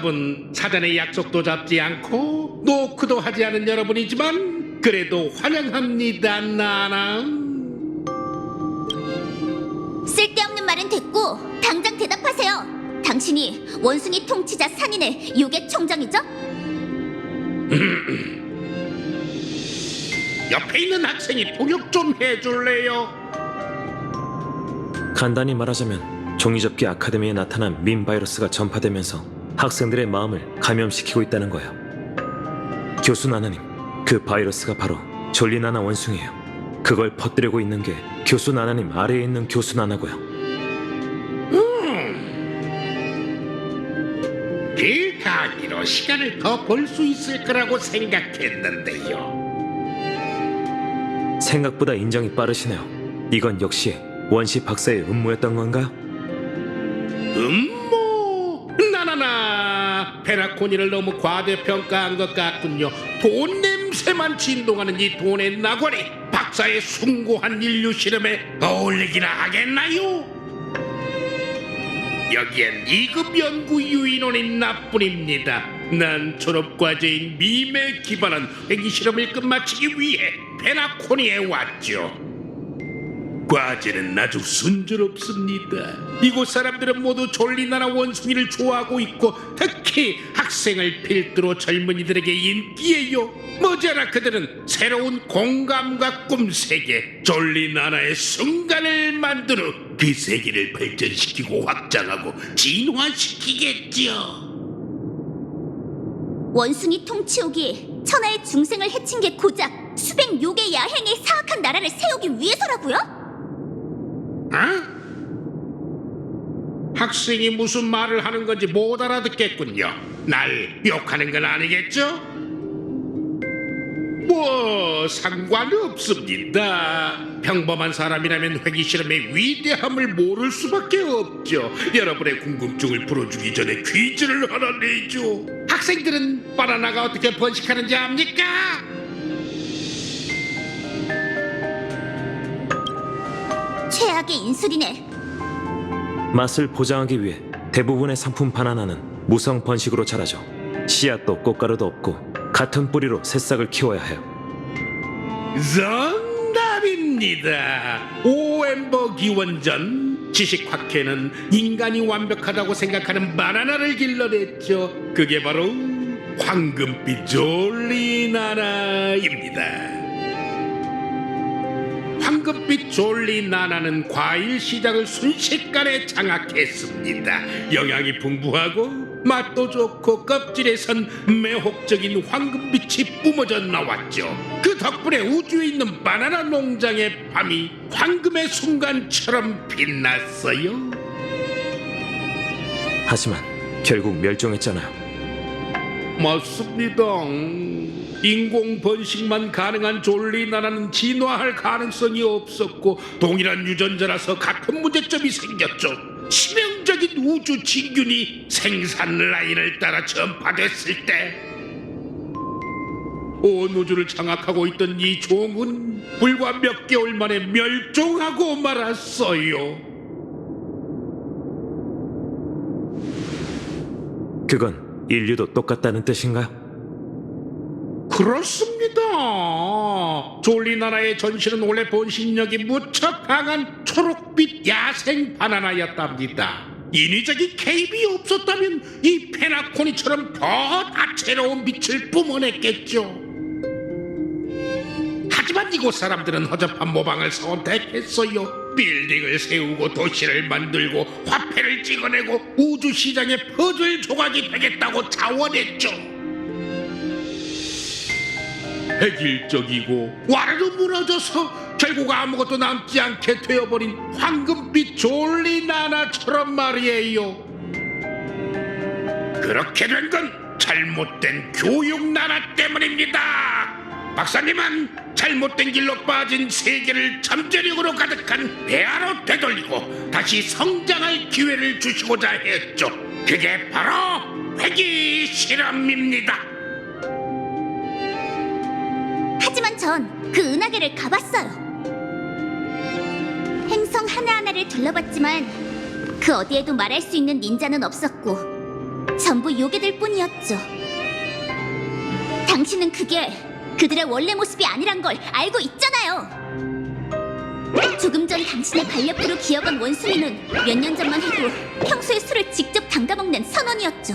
여러분, 사전에 약속도 잡지 않고 노크도 하지 않은 여러분이지만 그래도 환영합니다, 나나. 쓸데없는 말은 됐고 당장 대답하세요. 당신이 원숭이 통치자 산인의 요괴 총장이죠? 옆에 있는 학생이 통역 좀 해줄래요? 간단히 말하자면 종이접기 아카데미에 나타난 민 바이러스가 전파되면서 학생들의 마음을 감염시키고 있다는 거예요. 교수 나나님, 그 바이러스가 바로 졸리 나나 원숭이에요. 그걸 퍼뜨리고 있는 게 교수 나나님 아래에 있는 교수 나나고요. 그 강의로 시간을 더 벌 수 있을 거라고 생각했는데요. 생각보다 인정이 빠르시네요. 이건 역시 원시 박사의 음모였던 건가요? 음모? 나나나, 페라코니를 너무 과대평가한 것 같군요. 돈 냄새만 진동하는 이 돈의 나관이 박사의 숭고한 인류 실험에 어울리기나 하겠나요? 여기엔 2급 연구 유인원인 나뿐입니다. 난 졸업과제인 밈에 기반한 회기 실험을 끝마치기 위해 페라코니에 왔죠. 과제는 아주 순조롭습니다. 이곳 사람들은 모두 졸리나라 원숭이를 좋아하고 있고 특히 학생을 필두로 젊은이들에게 인기예요. 머지않아 그들은 새로운 공감과 꿈세계 졸리나라의 순간을 만든 후 그 세계를 발전시키고 확장하고 진화시키겠죠. 원숭이 통치옥이 천하의 중생을 해친 게 고작 수백 요괴 야행의 사악한 나라를 세우기 위해서라고요? 학생이 무슨 말을 하는 건지 못 알아듣겠군요. 날 욕하는 건 아니겠죠? 뭐 상관없습니다. 평범한 사람이라면 회기 실험의 위대함을 모를 수밖에 없죠. 여러분의 궁금증을 풀어주기 전에 퀴즈를 하나 내죠. 학생들은 바나나가 어떻게 번식하는지 압니까? 최악의 인술이네. 맛을 보장하기 위해 대부분의 상품 바나나는 무성 번식으로 자라죠. 씨앗도 꽃가루도 없고 같은 뿌리로 새싹을 키워야 해요. 정답입니다. 오엠버 기원전 지식학회는 인간이 완벽하다고 생각하는 바나나를 길러냈죠. 그게 바로 황금빛 졸리나나입니다. 황금빛 졸리나나는 과일 시장을 순식간에 장악했습니다. 영양이 풍부하고 맛도 좋고 껍질에선 매혹적인 황금빛이 뿜어져 나왔죠. 그 덕분에 우주에 있는 바나나 농장의 밤이 황금의 순간처럼 빛났어요. 하지만 결국 멸종했잖아요. 맞습니다. 인공 번식만 가능한 졸리나라는 진화할 가능성이 없었고 동일한 유전자라서 같은 문제점이 생겼죠. 치명적인 우주 진균이 생산 라인을 따라 전파됐을 때 온 우주를 장악하고 있던 이 종은 불과 몇 개월 만에 멸종하고 말았어요. 그건 인류도 똑같다는 뜻인가요? 그렇습니다. 졸리나라의 전신은 원래 번식력이 무척 강한 초록빛 야생 바나나였답니다. 인위적인 개입이 없었다면 이 페나코니처럼 더 다채로운 빛을 뿜어냈겠죠. 하지만 이곳 사람들은 허접한 모방을 선택했어요. 빌딩을 세우고 도시를 만들고 화폐를 찍어내고 우주 시장의 퍼즐 조각이 되겠다고 자원했죠. 획일적이고 와르르 무너져서 결국 아무것도 남지 않게 되어버린 황금빛 졸리나나처럼 말이에요. 그렇게 된 건 잘못된 교육 나라 때문입니다. 박사님은 잘못된 길로 빠진 세계를 잠재력으로 가득한 폐하로 되돌리고 다시 성장할 기회를 주시고자 했죠. 그게 바로 회기 실험입니다. 하지만 전 그 은하계를 가봤어요. 행성 하나하나를 둘러봤지만 그 어디에도 말할 수 있는 닌자는 없었고 저 전부 요괴들 뿐이었죠. 당신은 그게 그들의 원래 모습이 아니란 걸 알고 있잖아요. 조금 전 당신의 반려표로 기어간 원숭이는 몇 년 전만 해도 평소에 술을 직접 담가먹는 선원이었죠.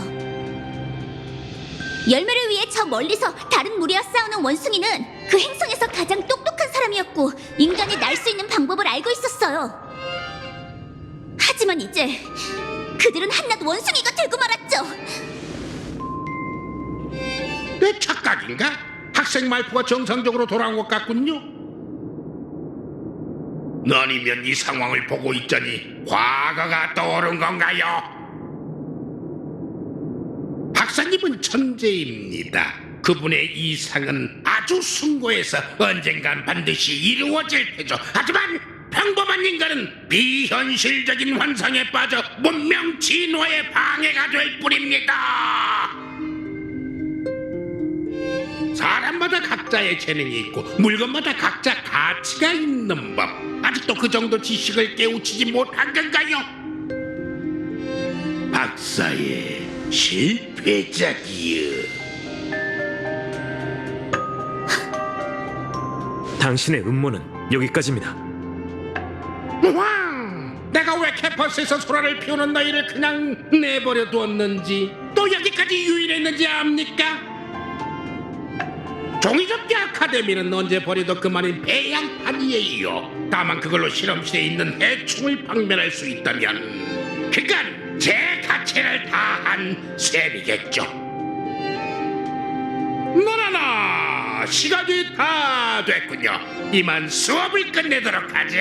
열매를 위해 저 멀리서 다른 무리와 싸우는 원숭이는 그 행성에서 가장 똑똑한 사람이었고 인간이 날 수 있는 방법을 알고 있었어요. 하지만 이제 그들은 한낱 원숭이가 되고 말았죠. 내 착각인가? 학생 말투가 정상적으로 돌아온 것 같군요. 아니면 이 상황을 보고 있자니 과거가 떠오른 건가요? 박사님은 천재입니다. 그분의 이상은 아주 숭고해서 언젠간 반드시 이루어질 테죠. 하지만 평범한 인간은 비현실적인 환상에 빠져 문명 진화에 방해가 될 뿐입니다. 사람마다 각자의 재능이 있고 물건마다 각자 가치가 있는 법. 아직도 그 정도 지식을 깨우치지 못한 건가요? 박사의 실패작이여. 당신의 음모는 여기까지입니다. 왕! 내가 왜 캠퍼스에서 소라를 피우는 너희를 그냥 내버려 두었는지, 또 여기까지 유인했는지 압니까? 종이접기 아카데미는 언제 버려도 그만인 배양판이에요. 다만 그걸로 실험실에 있는 해충을 박멸할 수 있다면 그건 제 가치를 다한 셈이겠죠. 나나나, 시간이 다 됐군요. 이만 수업을 끝내도록 하죠.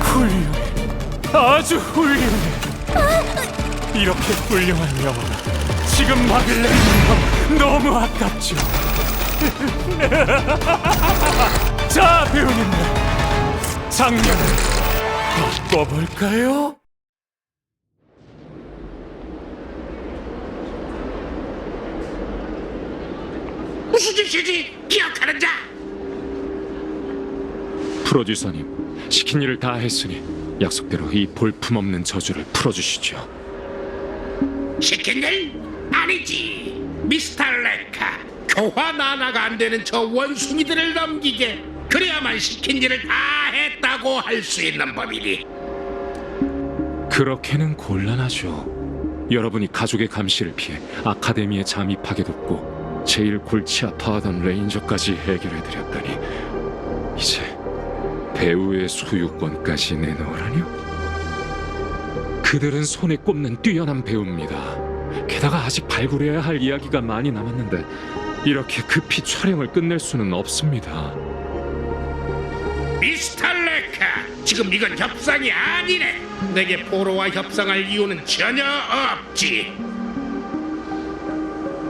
훌륭해. 아주 훌륭해. 이렇게 훌륭한 영화를 지금 막을 내리는 건 너무 아깝죠. 자, 배우님들, 장면을 바꿔볼까요? 무슨 짓이지? 기억하는 자! 프로듀서님, 시킨 일을 다 했으니 약속대로 이 볼품없는 저주를 풀어주시죠. 시킨 일? 아니지. 미스터 레카, 교화 나나가 안 되는 저 원숭이들을 넘기게. 그래야만 시킨 일을 다 했다고 할 수 있는 법이니. 그렇게는 곤란하죠. 여러분이 가족의 감시를 피해 아카데미에 잠입하게 됐고 제일 골치 아파하던 레인저까지 해결해드렸다니 이제 배우의 소유권까지 내놓으라뇨? 그들은 손에 꼽는 뛰어난 배우입니다. 게다가 아직 발굴해야 할 이야기가 많이 남았는데 이렇게 급히 촬영을 끝낼 수는 없습니다. 미스터 레카, 지금 이건 협상이 아니네. 내게 포로와 협상할 이유는 전혀 없지.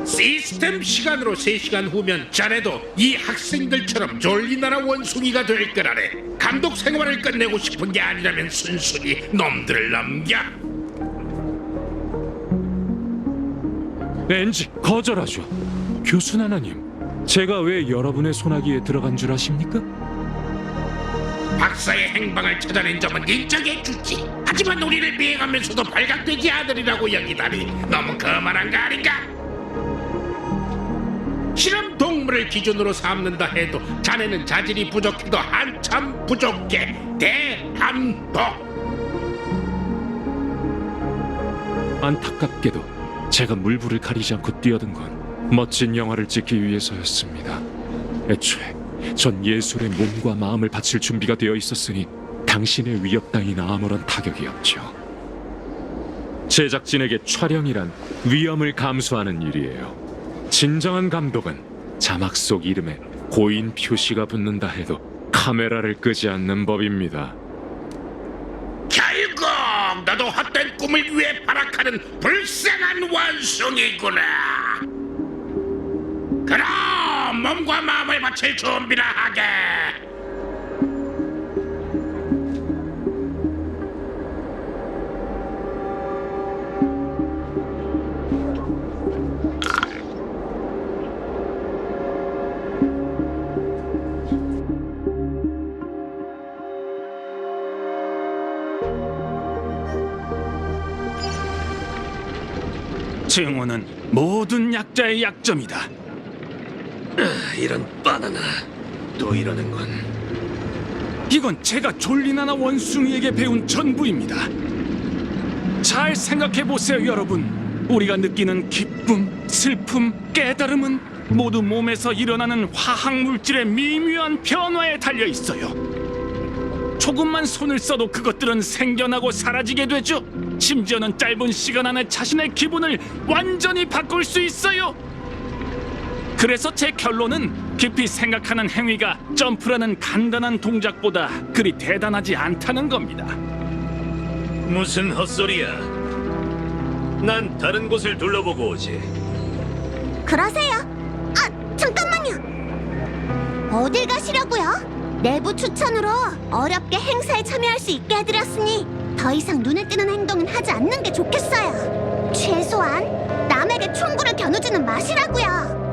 시스템 시간으로 3시간 후면 자네도 이 학생들처럼 졸리나라 원숭이가 될 거라네. 감독 생활을 끝내고 싶은 게 아니라면 순순히 놈들을 넘겨. 엔지 거절하죠. 교수 나나님, 제가 왜 여러분의 소나기에 들어간 줄 아십니까? 박사의 행방을 찾아낸 점은 인정해주지. 하지만 우리를 비행하면서도 발각되지 않으리라고 여기다니 너무 거만한 거 아닌가? 실험 동물을 기준으로 삼는다 해도 자네는 자질이 부족해도 한참 부족해. 대한독. 안타깝게도 제가 물불을 가리지 않고 뛰어든 건 멋진 영화를 찍기 위해서였습니다. 애초에 전 예술의 몸과 마음을 바칠 준비가 되어 있었으니 당신의 위협 따윈 아무런 타격이 없죠. 제작진에게 촬영이란 위험을 감수하는 일이에요. 진정한 감독은 자막 속 이름에 고인 표시가 붙는다 해도 카메라를 끄지 않는 법입니다. 결국 너도 헛된 꿈을 위해 발악하는 불쌍한 원숭이구나. 그럼 몸과 마음을 바칠 준비나 하게. 증오는 모든 약자의 약점이다. 이런 바나나 또 이러는군. 이건 제가 졸리나나 원숭이에게 배운 전부입니다. 잘 생각해 보세요, 여러분. 우리가 느끼는 기쁨, 슬픔, 깨달음은 모두 몸에서 일어나는 화학 물질의 미묘한 변화에 달려 있어요. 조금만 손을 써도 그것들은 생겨나고 사라지게 되죠. 심지어는 짧은 시간 안에 자신의 기분을 완전히 바꿀 수 있어요. 그래서 제 결론은 깊이 생각하는 행위가 점프라는 간단한 동작보다 그리 대단하지 않다는 겁니다. 무슨 헛소리야. 난 다른 곳을 둘러보고 오지. 그러세요. 아, 잠깐만요. 어딜 가시려고요? 내부 추천으로 어렵게 행사에 참여할 수 있게 해드렸으니 더 이상 눈에 띄는 행동은 하지 않는 게 좋겠어요. 최소한 남에게 총구를 겨누지는 마시라고요.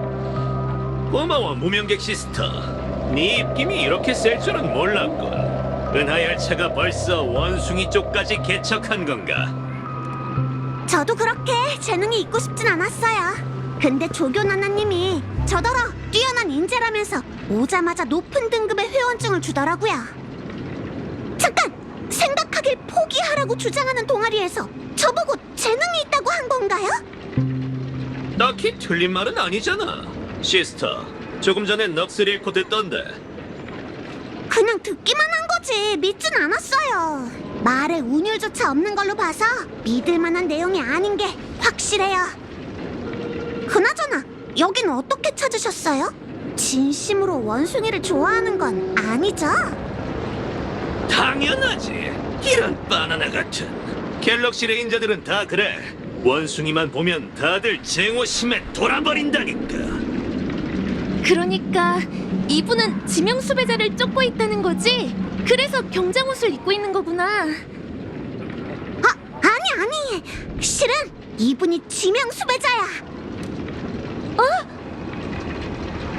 고마워, 무명객 시스터. 네 입김이 이렇게 셀 줄은 몰랐군. 은하열차가 벌써 원숭이 쪽까지 개척한 건가? 저도 그렇게 재능이 있고 싶진 않았어요. 근데 조교나나님이 저더러 뛰어난 인재라면서 오자마자 높은 등급의 회원증을 주더라고요. 잠깐! 생각하길 포기하라고 주장하는 동아리에서 저보고 재능이 있다고 한 건가요? 딱히 틀린 말은 아니잖아. 시스터, 조금 전에 넋을 잃고 듣던데. 그냥 듣기만 한 거지 믿진 않았어요. 말에 운율조차 없는 걸로 봐서 믿을 만한 내용이 아닌 게 확실해요. 그나저나 여긴 어떻게 찾으셨어요? 진심으로 원숭이를 좋아하는 건 아니죠? 당연하지. 이런 바나나 같은. 갤럭시 레인저들은 다 그래. 원숭이만 보면 다들 쟁호심에 돌아버린다니까. 그러니까 이분은 지명 수배자를 쫓고 있다는 거지? 그래서 경장 옷을 입고 있는 거구나. 아니 실은 이분이 지명 수배자야.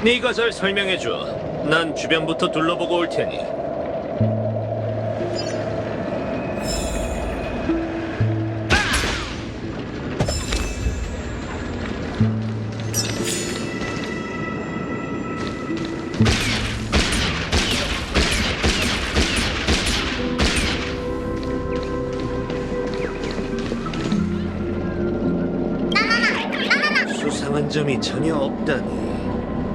네가 잘 설명해줘. 난 주변부터 둘러보고 올 테니. 수상한 점이 전혀 없다니.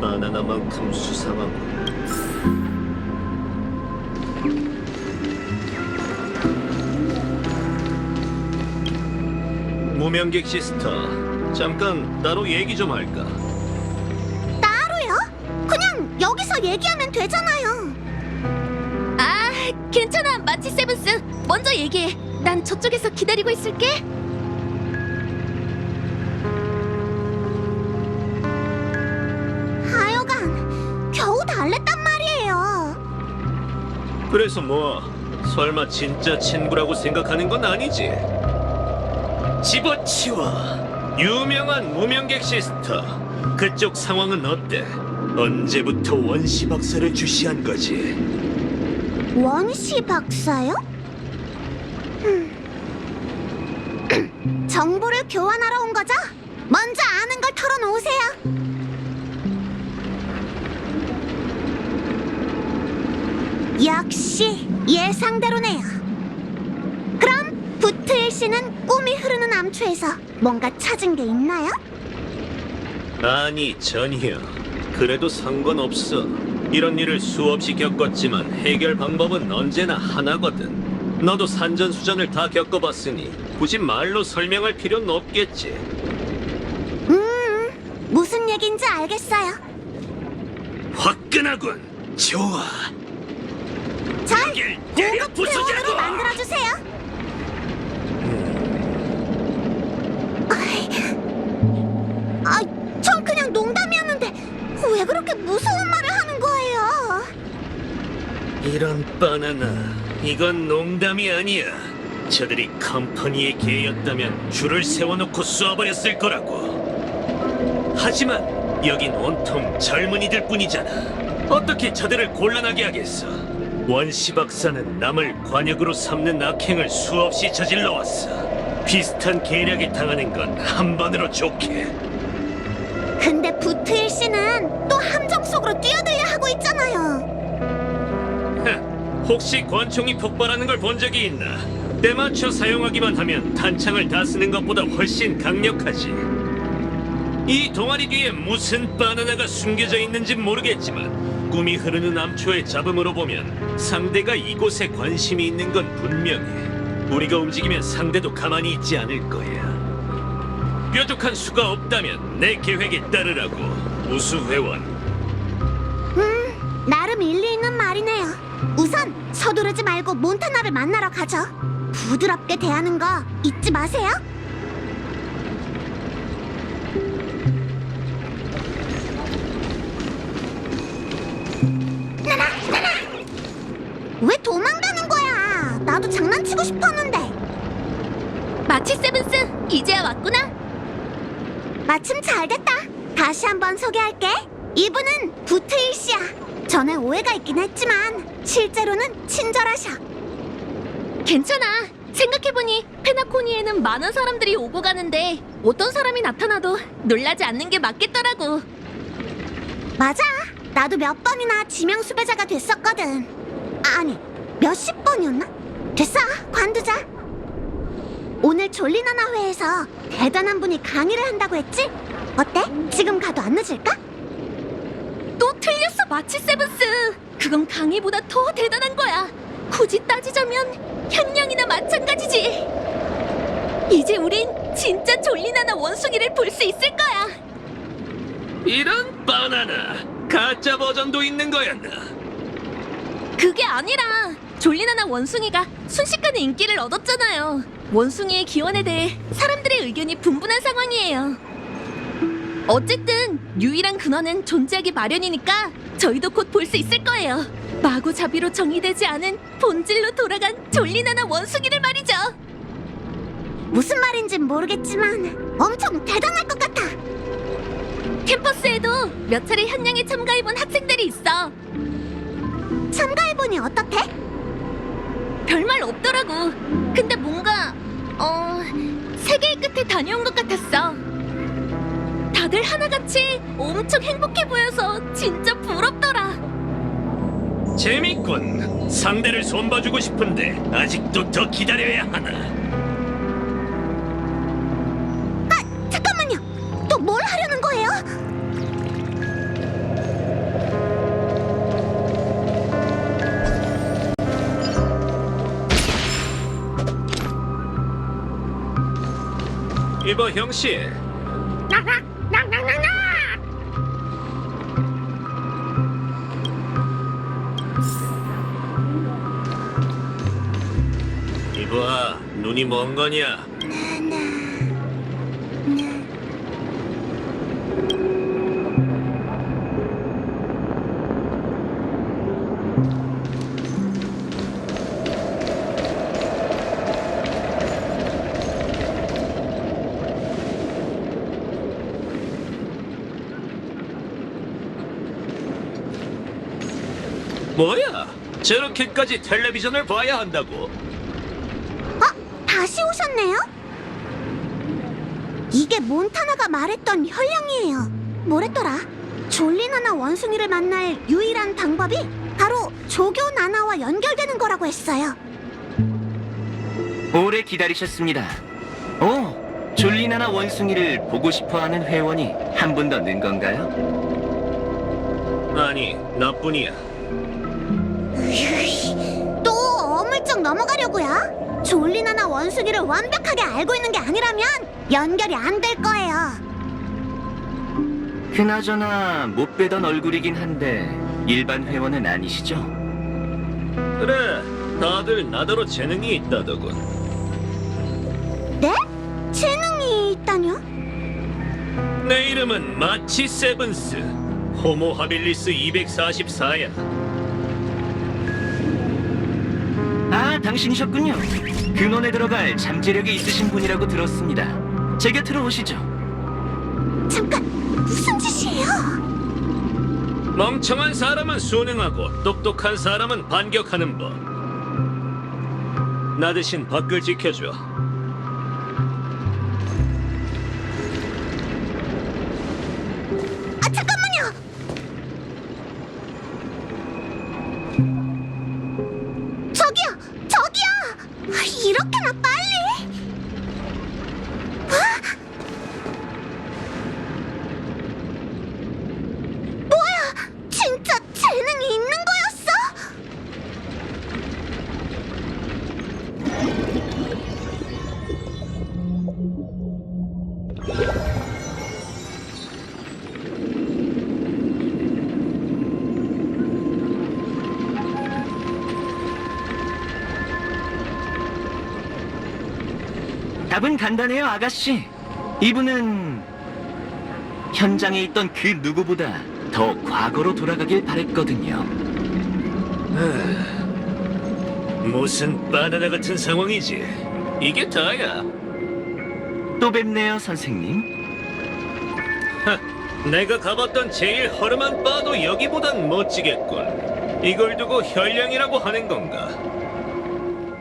바나나만큼 수상하고. 무명객 시스터, 잠깐 따로 얘기 좀 할까? 따로요? 그냥 여기서 얘기하면 되잖아요. 아, 괜찮아, 마치 세븐스. 먼저 얘기해. 난 저쪽에서 기다리고 있을게. 하여간 겨우 달랬단 말이에요. 그래서 뭐, 설마 진짜 친구라고 생각하는 건 아니지? 집어치워. 유명한 무명객 시스터, 그쪽 상황은 어때? 언제부터 원시 박사를 주시한 거지? 원시 박사요? 정보를 교환하러 온 거죠? 먼저 아는 걸 털어놓으세요. 역시 예상대로네요. 그럼 부트일 씨는 꿈이 흐르는 암초에서 뭔가 찾은 게 있나요? 아니, 전혀. 그래도 상관없어. 이런 일을 수없이 겪었지만 해결 방법은 언제나 하나거든. 너도 산전수전을 다 겪어봤으니 굳이 말로 설명할 필요는 없겠지. 무슨 얘기인지 알겠어요. 화끈하군. 좋아. 잘 여길 때려 고급 대원으로 부수자고. 만들어주세요. 전 그냥 농담이었는데 왜 그렇게 이런 바나나, 이건 농담이 아니야. 저들이 컴퍼니의 개였다면 줄을 세워놓고 쏘아버렸을 거라고. 하지만 여긴 온통 젊은이들 뿐이잖아. 어떻게 저들을 곤란하게 하겠어? 원시 박사는 남을 관역으로 삼는 악행을 수없이 저질러왔어. 비슷한 계략에 당하는 건 한 번으로 좋게. 근데 부트일 씨는 또 함정 속으로 뛰어들려 하고 있잖아요. 혹시 권총이 폭발하는 걸 본 적이 있나? 때맞춰 사용하기만 하면 탄창을 다 쓰는 것보다 훨씬 강력하지. 이 동아리 뒤에 무슨 바나나가 숨겨져 있는지 모르겠지만 꿈이 흐르는 암초의 잡음으로 보면 상대가 이곳에 관심이 있는 건 분명해. 우리가 움직이면 상대도 가만히 있지 않을 거야. 뾰족한 수가 없다면 내 계획에 따르라고. 우수 회원. 나름 일리 있는 말이네요. 우선 서두르지 말고 몬타나를 만나러 가죠. 부드럽게 대하는 거 잊지 마세요. 나나! 왜 도망가는 거야? 나도 장난치고 싶었는데. 마치 세븐스, 이제야 왔구나. 마침 잘 됐다. 다시 한번 소개할게. 이분은 부트일 씨야. 전에 오해가 있긴 했지만 실제로는 친절하셔. 괜찮아. 생각해보니 페나코니에는 많은 사람들이 오고 가는데 어떤 사람이 나타나도 놀라지 않는 게 맞겠더라고. 맞아. 나도 몇 번이나 지명 수배자가 됐었거든. 아니, 몇십 번이었나? 됐어. 관두자. 오늘 졸리나나 회에서 대단한 분이 강의를 한다고 했지? 어때? 지금 가도 안 늦을까? 또 틀렸어, 마치 세븐스. 그건 강의보다 더 대단한 거야. 굳이 따지자면 현냥이나 마찬가지지. 이제 우린 진짜 졸리나나 원숭이를 볼 수 있을 거야. 이런 바나나. 가짜 버전도 있는 거였나? 그게 아니라 졸리나나 원숭이가 순식간에 인기를 얻었잖아요. 원숭이의 기원에 대해 사람들의 의견이 분분한 상황이에요. 어쨌든 유일한 근원은 존재하기 마련이니까 저희도 곧 볼 수 있을 거예요. 마구잡이로 정의되지 않은 본질로 돌아간 졸리나나 원숭이를 말이죠. 무슨 말인진 모르겠지만 엄청 대단할 것 같아. 캠퍼스에도 몇 차례 현냥에 참가해본 학생들이 있어. 참가해보니 어떻대? 별말 없더라고. 근데 뭔가 세계의 끝에 다녀온 것 같았어. 다들 하나같이 엄청 행복해 보여서 진짜 부럽더라. 재밌군. 상대를 손봐주고 싶은데 아직도 더 기다려야 하나? 잠깐만요. 또 뭘 하려는 거예요? 이봐 형씨. 이봐, 눈이 먼 거냐? 뭐야? 저렇게까지 텔레비전을 봐야 한다고? 다시 오셨네요? 이게 몬타나가 말했던 현령이에요. 뭐랬더라? 졸리나나 원숭이를 만날 유일한 방법이 바로 조교 나나와 연결되는 거라고 했어요. 오래 기다리셨습니다. 오, 졸리나나 원숭이를 보고 싶어하는 회원이 한 분 더 는 건가요? 아니, 나뿐이야. 또 어물쩍 넘어가려고요? 졸리나나 원숭이를 완벽하게 알고 있는 게 아니라면 연결이 안 될 거예요. 그나저나 못 뵈던 얼굴이긴 한데 일반 회원은 아니시죠? 그래, 다들 나더러 재능이 있다더군. 네? 재능이 있다뇨? 내 이름은 마치 세븐스. 호모 하빌리스 244야. 아, 당신이셨군요. 근원에 들어갈 잠재력이 있으신 분이라고 들었습니다. 제 곁으로 오시죠. 잠깐, 무슨 짓이에요? 멍청한 사람은 순응하고 똑똑한 사람은 반격하는 법. 나 대신 밖을 지켜줘. 아, 잠깐만요. 저기요. 이렇게나 빨리? 뭐야? 진짜 재능이 있는 거였어? 답은 간단해요, 아가씨. 이분은 현장에 있던 그 누구보다 더 과거로 돌아가길 바랬거든요. 무슨 바나나 같은 상황이지? 이게 다야. 또 뵙네요, 선생님. 내가 가봤던 제일 허름한 바도 여기보단 멋지겠군. 이걸 두고 혈량이라고 하는 건가?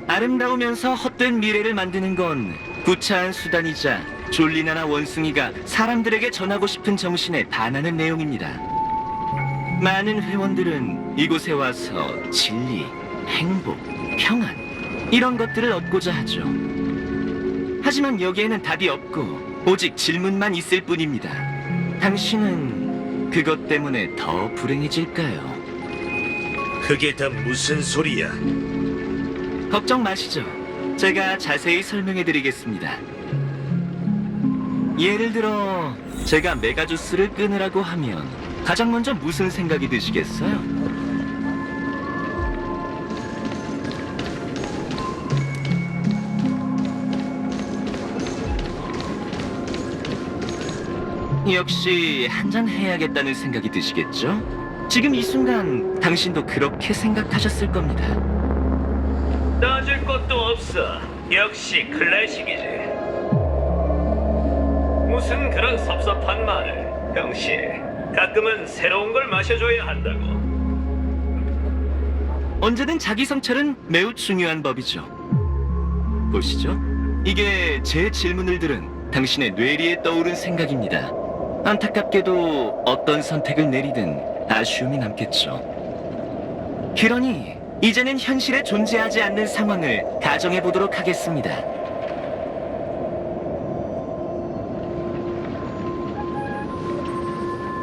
아름다우면서 헛된 미래를 만드는 건 구차한 수단이자 졸리나나 원숭이가 사람들에게 전하고 싶은 정신에 반하는 내용입니다. 많은 회원들은 이곳에 와서 진리, 행복, 평안 이런 것들을 얻고자 하죠. 하지만 여기에는 답이 없고 오직 질문만 있을 뿐입니다. 당신은 그것 때문에 더 불행해질까요? 그게 다 무슨 소리야? 걱정 마시죠. 제가 자세히 설명해 드리겠습니다. 예를 들어 제가 메가주스를 끊으라고 하면 가장 먼저 무슨 생각이 드시겠어요? 역시 한잔 해야겠다는 생각이 드시겠죠? 지금 이 순간 당신도 그렇게 생각하셨을 겁니다. 따질 것도 없어. 역시 클래식이지. 무슨 그런 섭섭한 말을. 형씨, 가끔은 새로운 걸 마셔줘야 한다고. 언제든 자기 성찰은 매우 중요한 법이죠. 보시죠. 이게 제 질문을 들은 당신의 뇌리에 떠오른 생각입니다. 안타깝게도 어떤 선택을 내리든 아쉬움이 남겠죠. 그러니 이제는 현실에 존재하지 않는 상황을 가정해 보도록 하겠습니다.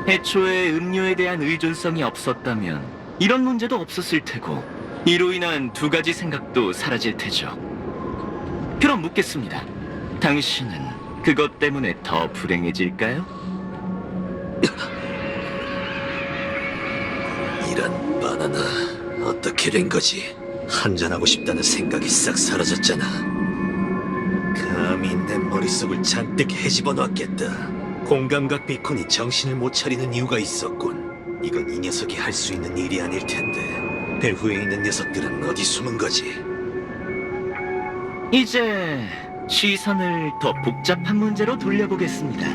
애초에 음료에 대한 의존성이 없었다면 이런 문제도 없었을 테고 이로 인한 두 가지 생각도 사라질 테죠. 그럼 묻겠습니다. 당신은 그것 때문에 더 불행해질까요? 이런 바나나 어떻게 된 거지? 한잔하고 싶다는 생각이 싹 사라졌잖아. 감히 내 머릿속을 잔뜩 헤집어 놨겠다. 공감각 비콘이 정신을 못 차리는 이유가 있었군. 이건 이 녀석이 할 수 있는 일이 아닐 텐데 배후에 있는 녀석들은 어디 숨은 거지? 이제 시선을 더 복잡한 문제로 돌려보겠습니다.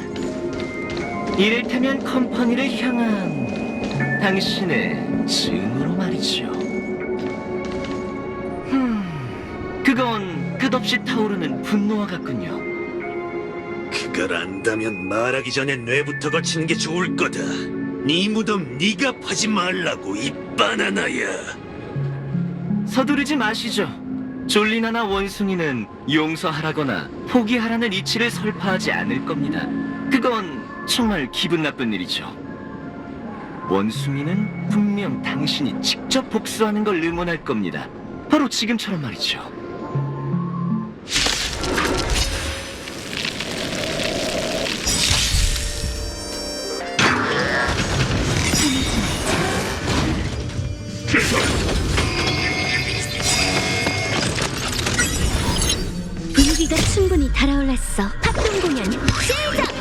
이를테면 컴퍼니를 향한 당신의 증오로 말이죠. 그건 끝없이 타오르는 분노와 같군요. 그걸 안다면 말하기 전에 뇌부터 거치는 게 좋을 거다. 네 무덤 네가 파지 말라고, 이 바나나야. 서두르지 마시죠. 졸리나나 원숭이는 용서하라거나 포기하라는 이치를 설파하지 않을 겁니다. 그건 정말 기분 나쁜 일이죠. 원숭이는 분명 당신이 직접 복수하는 걸 응원할 겁니다. 바로 지금처럼 말이죠. 분위기가 충분히 달아올랐어. 합동 공연 시작!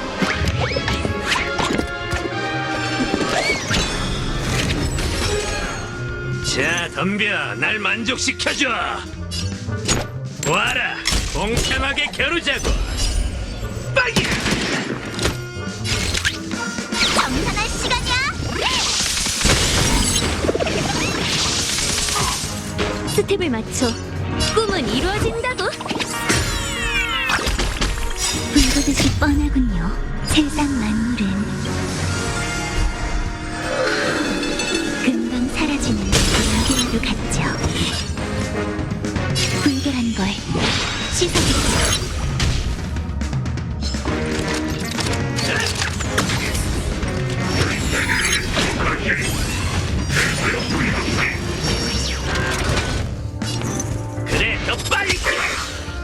자, 덤벼. 날 만족시켜줘. 와라, 공평하게 겨루자고. 빵이야. 정산할 시간이야. 스텝을 맞춰 꿈은 이루어진다고. 불보듯이 뻔하군요. 세상 만물은 금방 사라지는 연기와도 같죠. 불결한 걸 씻어주죠. 그래, 더 빨리.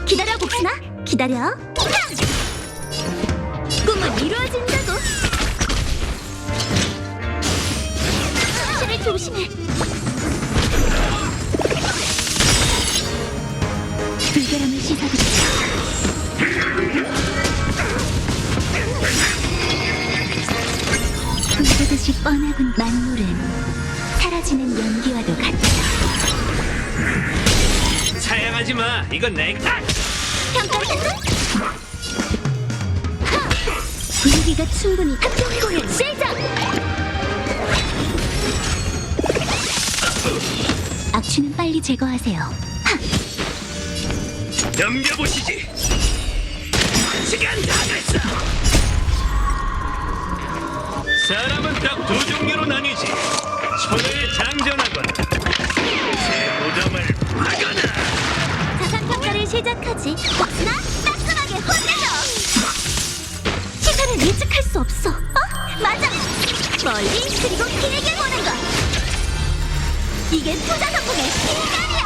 기다려 봅시나. 기다려. 꿈은 이루어진다고. 실을 조심해. 불결함을 씻어드리죠. 불보듯이 뻔하군. 만물은 사라지는 연기와도 같죠. 사양하지 마. 이건 내. 평가했어? 분위기가 충분히 합동 공연 시작! 악취는 빨리 제거하세요. 넘겨보시지. 시간 다 됐어. 사람은 딱 두 종류로 나뉘지. 초대의 장전하거나 새무덤을 하거나. 자산 평가를 시작하지. 복수나 따끔하게 혼내줘. 시간을 예측할 수 없어. 맞아. 멀리 그리고 길게 보는 것. 이게 투자 성공의 시간이야.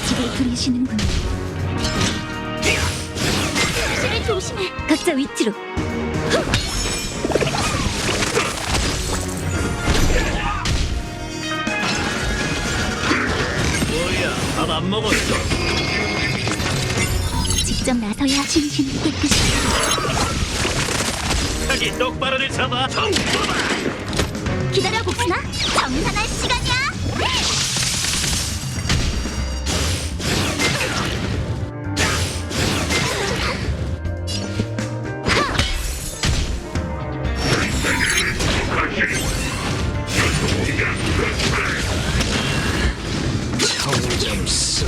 집을 부리시는군. 실을 조심해. 각자 위치로. 뭐야, 밥 안 먹었어? 직접 나서야 진실은 깨끗이. 자기 똑바로를 잡아. 기다려 봅시나. 정산할 시간이야. 청점수.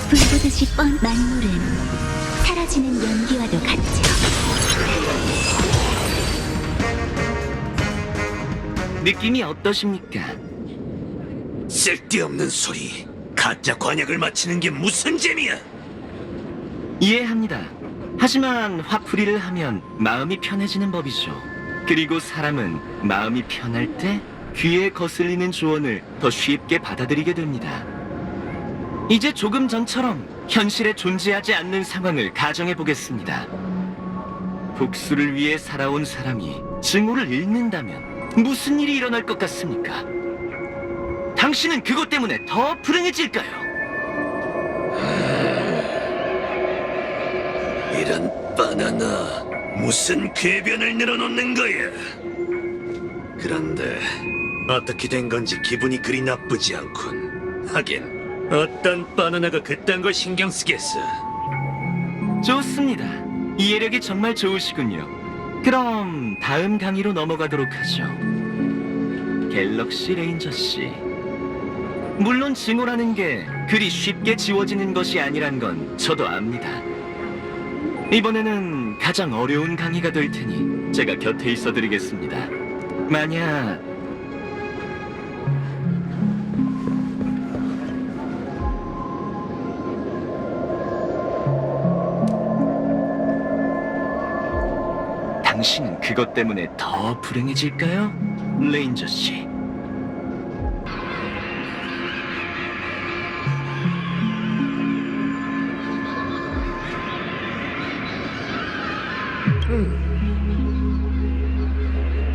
불보듯이 뻔. 만물은 사라지는 연기와도 같죠. 느낌이 어떠십니까? 쓸데없는 소리. 가짜 관약을 맞히는 게 무슨 재미야? 이해합니다. 하지만 화풀이를 하면 마음이 편해지는 법이죠. 그리고 사람은 마음이 편할 때 귀에 거슬리는 조언을 더 쉽게 받아들이게 됩니다. 이제 조금 전처럼 현실에 존재하지 않는 상황을 가정해 보겠습니다. 복수를 위해 살아온 사람이 증오를 잃는다면 무슨 일이 일어날 것 같습니까? 당신은 그것 때문에 더 불행해질까요? 이런 바나나. 무슨 궤변을 늘어놓는 거야? 그런데 어떻게 된 건지 기분이 그리 나쁘지 않군. 하긴 어떤 바나나가 그딴 걸 신경 쓰겠어. 좋습니다. 이해력이 정말 좋으시군요. 그럼 다음 강의로 넘어가도록 하죠. 갤럭시 레인저 씨. 물론 증오라는 게 그리 쉽게 지워지는 것이 아니란 건 저도 압니다. 이번에는 가장 어려운 강의가 될 테니 제가 곁에 있어 드리겠습니다. 만약 당신은 그것 때문에 더 불행해질까요? 레인저 씨.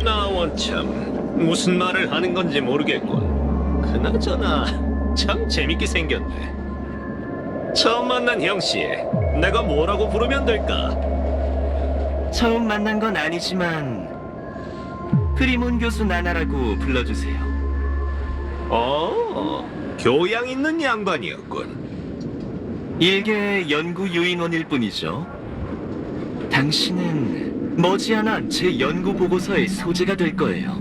나 원참 무슨 말을 하는 건지 모르겠군. 그나저나 참 재밌게 생겼네. 처음 만난 형씨, 내가 뭐라고 부르면 될까? 처음 만난 건 아니지만 프리몬 교수 나나라고 불러주세요. 교양 있는 양반이었군. 일개의 연구 유인원일 뿐이죠. 당신은 머지않아 제 연구 보고서의 소재가 될 거예요.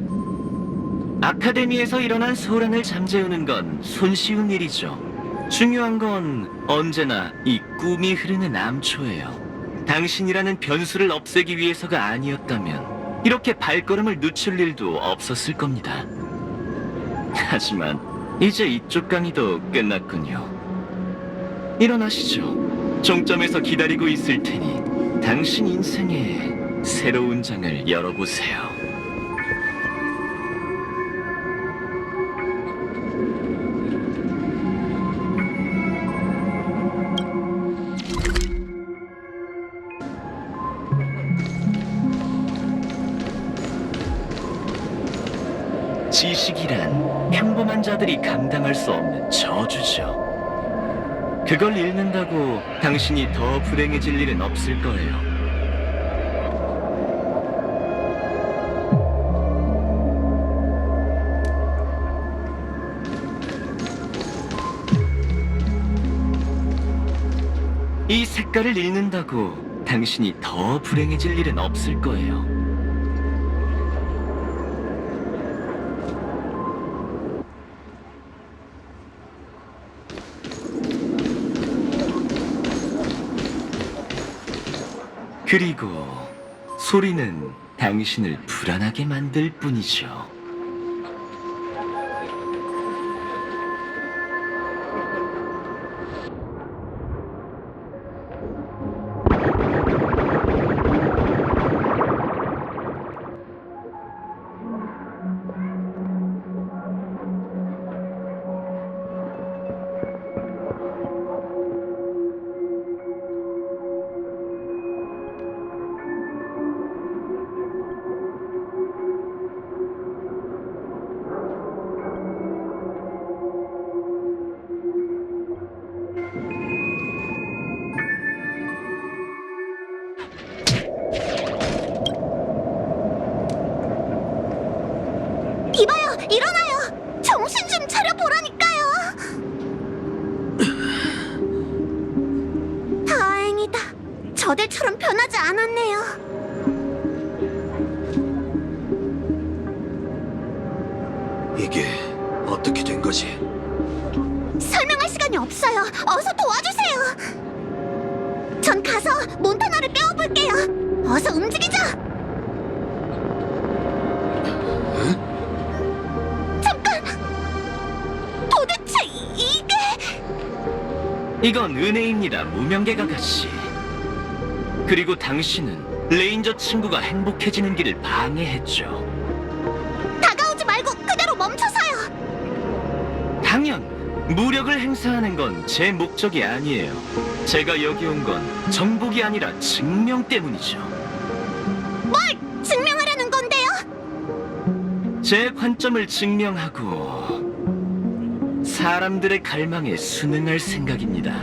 아카데미에서 일어난 소란을 잠재우는 건 손쉬운 일이죠. 중요한 건 언제나 이 꿈이 흐르는 암초예요. 당신이라는 변수를 없애기 위해서가 아니었다면 이렇게 발걸음을 늦출 일도 없었을 겁니다. 하지만 이제 이쪽 강의도 끝났군요. 일어나시죠. 종점에서 기다리고 있을 테니 당신 인생의 새로운 장을 열어보세요. 지식이란 평범한 자들이 감당할 수 없는 저주죠. 그걸 잃는다고 당신이 더 불행해질 일은 없을 거예요. 이 색깔을 잃는다고 당신이 더 불행해질 일은 없을 거예요. 그리고 소리는 당신을 불안하게 만들 뿐이죠. 이봐요, 일어나요. 정신 좀 차려보라니까요. 다행이다. 저들처럼 변하지 않았네요. 이게 어떻게 된 거지? 설명할 시간이 없어요. 어서 도와주세요. 전 가서 몬타나를 깨워볼게요. 어서 움직이자. 잠깐. 도대체 이게... 이건 은혜입니다, 무명객 아가씨. 그리고 당신은 레인저 친구가 행복해지는 길을 방해했죠. 다가오지 말고 그대로 멈춰서요. 당연, 무력을 행사하는 건 제 목적이 아니에요. 제가 여기 온 건 정복이 아니라 증명 때문이죠. 뭘 증명하려는 건데요? 제 관점을 증명하고 사람들의 갈망에 순응할 생각입니다.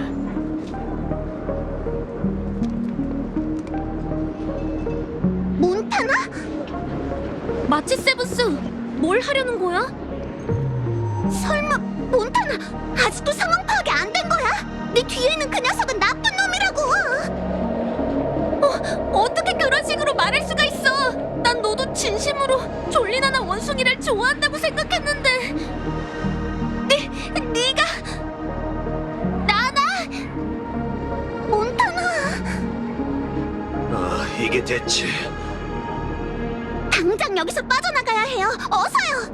몬타나? 마치 세븐스, 뭘 하려는 거야? 설마 몬타나 아직도 상황 파악이 안 된 거야? 네 뒤에 있는 그 녀석은 나쁜 놈이라고. 어떻게 그런 식으로 말할 수가 있어? 난 너도 진심으로 졸리나나 원숭이를 좋아한다고 생각했는데. 네가 나나? 몬타나. 아, 이게 대체... 당장 여기서 빠져나가야 해요. 어서요.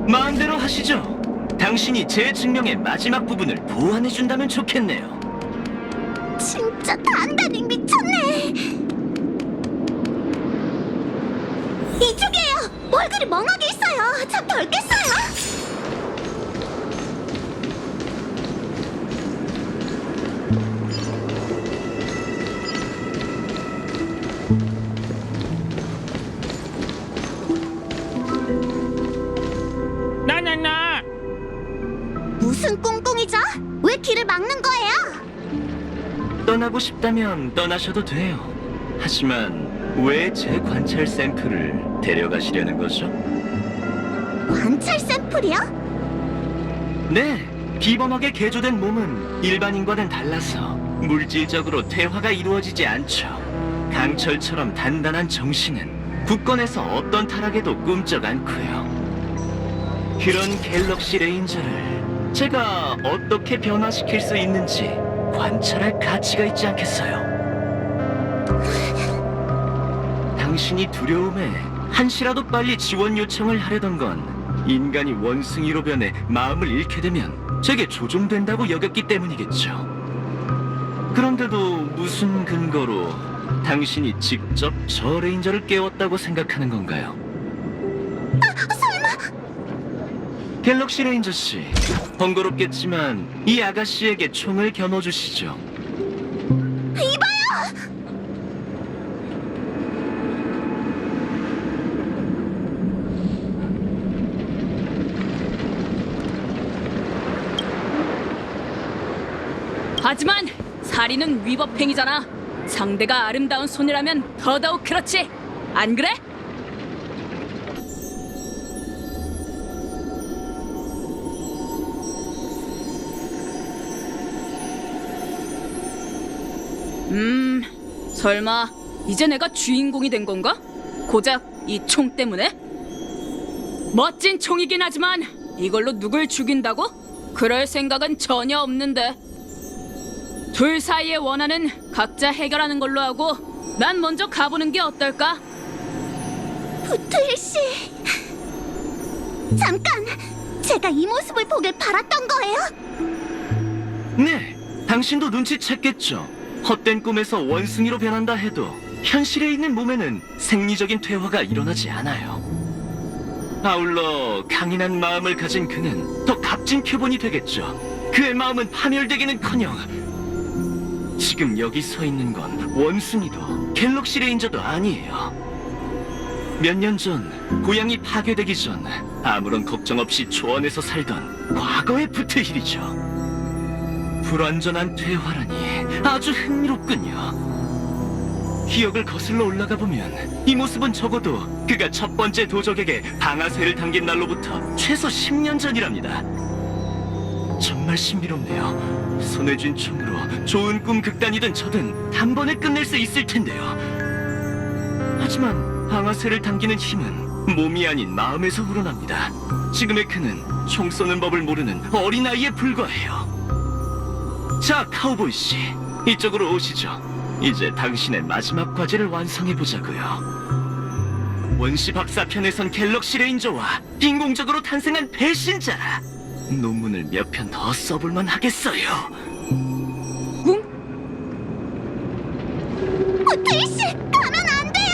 마음대로 하시죠. 당신이 제 증명의 마지막 부분을 보완해준다면 좋겠네요. 진짜 단단히 미쳤네. 이쪽이에요. 뭘 그리 멍하게 있어요. 참 덜겠어요. 나나나. 무슨 꿍꿍이죠? 왜 길을 막는 거예요? 떠나고 싶다면 떠나셔도 돼요. 하지만 왜 제 관찰 샘플을 데려가시려는 거죠? 관찰 샘플이요? 네, 비범하게 개조된 몸은 일반인과는 달라서 물질적으로 퇴화가 이루어지지 않죠. 강철처럼 단단한 정신은 굳건해서 어떤 타락에도 꿈쩍 않고요. 그런 갤럭시 레인저를 제가 어떻게 변화시킬 수 있는지 관찰할 가치가 있지 않겠어요? 당신이 두려움에 한시라도 빨리 지원 요청을 하려던 건 인간이 원숭이로 변해 마음을 잃게 되면 제게 조종된다고 여겼기 때문이겠죠. 그런데도 무슨 근거로 당신이 직접 저 레인저를 깨웠다고 생각하는 건가요? 설마... 갤럭시 레인저 씨, 번거롭겠지만 이 아가씨에게 총을 겨눠주시죠. 하지만 살인은 위법행위잖아. 상대가 아름다운 손이라면 더더욱 그렇지. 안 그래? 설마 이제 내가 주인공이 된 건가? 고작 이 총 때문에? 멋진 총이긴 하지만 이걸로 누굴 죽인다고? 그럴 생각은 전혀 없는데. 둘 사이의 원한은 각자 해결하는 걸로 하고 난 먼저 가보는 게 어떨까? 부트일 씨, 잠깐, 제가 이 모습을 보길 바랐던 거예요? 네, 당신도 눈치챘겠죠. 헛된 꿈에서 원숭이로 변한다 해도 현실에 있는 몸에는 생리적인 퇴화가 일어나지 않아요. 아울러 강인한 마음을 가진 그는 더 값진 표본이 되겠죠. 그의 마음은 파멸되기는커녕 지금 여기 서 있는 건 원숭이도 갤럭시 레인저도 아니에요. 몇 년 전 고향이 파괴되기 전 아무런 걱정 없이 초원에서 살던 과거의 부트힐이죠. 불완전한 퇴화라니 아주 흥미롭군요. 기억을 거슬러 올라가 보면 이 모습은 적어도 그가 첫 번째 도적에게 방아쇠를 당긴 날로부터 최소 10년 전이랍니다. 정말 신비롭네요. 손에 쥔 총으로 좋은 꿈 극단이든 저든 단번에 끝낼 수 있을 텐데요. 하지만 방아쇠를 당기는 힘은 몸이 아닌 마음에서 우러납니다. 지금의 그는 총 쏘는 법을 모르는 어린아이에 불과해요. 자, 카우보이 씨, 이쪽으로 오시죠. 이제 당신의 마지막 과제를 완성해보자고요. 원시 박사편에선 갤럭시 레인저와 인공적으로 탄생한 배신자라. 논문을 몇 편 더 써볼만 하겠어요. 부트일 씨, 가면 안 돼요!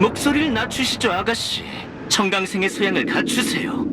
목소리를 낮추시죠, 아가씨. 청강생의 소양을 갖추세요.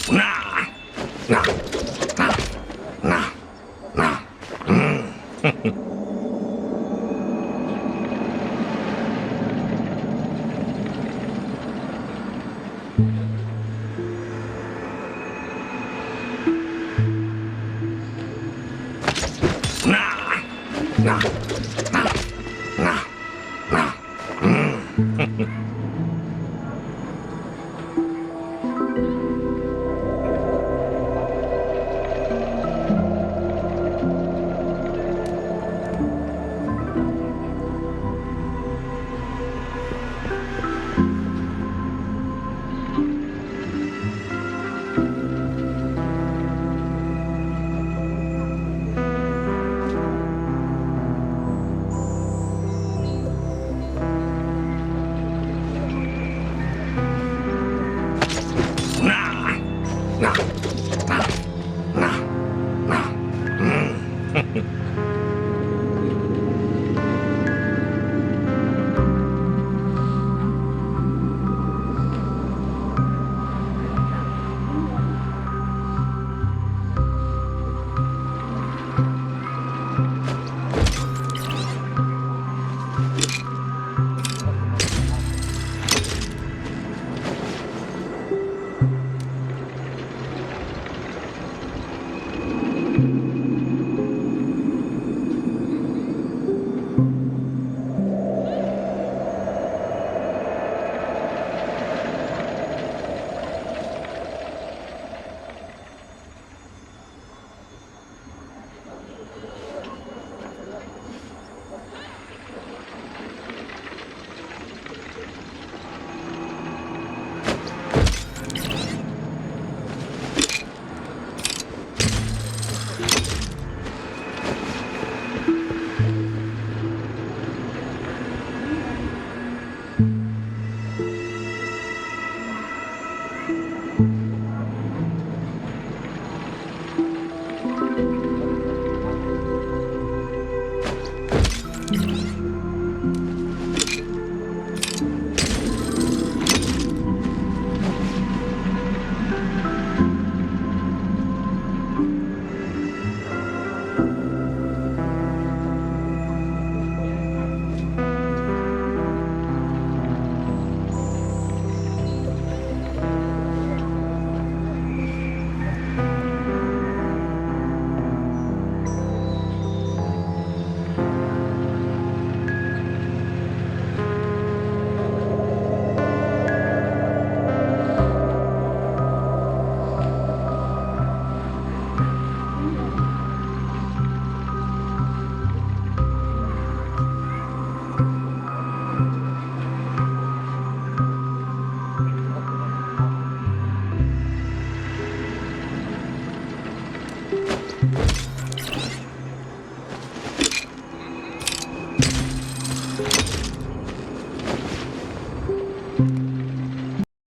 나